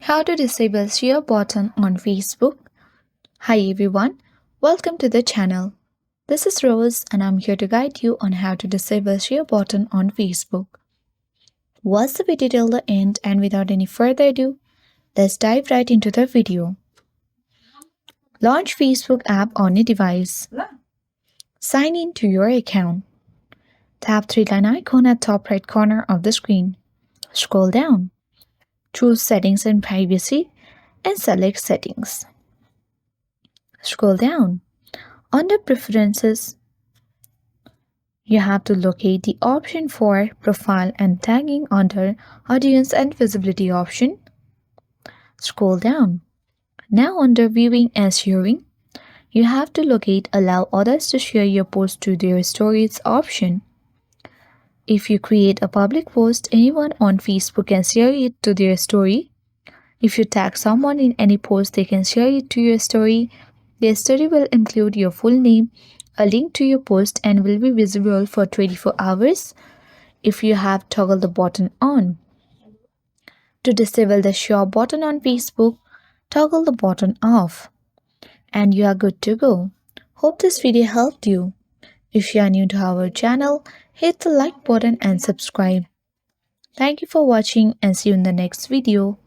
How to disable share button on Facebook. Hi everyone, welcome to the channel. This is Rose and I'm here to guide you on how to disable share button on Facebook. Watch the video till the end and without any further ado, let's dive right into the video. Launch Facebook app on your device. Sign in to your account. Tap three-line icon at top right corner of the screen. Scroll down. Choose Settings and Privacy and select Settings. Scroll down. Under Preferences, you have to locate the option for Profile and Tagging under Audience and Visibility option. Scroll down. Now under Viewing and Sharing, you have to locate Allow others to share your post to their stories option. If you create a public post, anyone on Facebook can share it to their story. If you tag someone in any post, they can share it to your story. The story will include your full name, a link to your post, and will be visible for 24 hours if you have toggled the button on. To disable the share button on Facebook, toggle the button off. And you are good to go. Hope this video helped you. If you are new to our channel, hit the like button and subscribe. Thank you for watching and see you in the next video.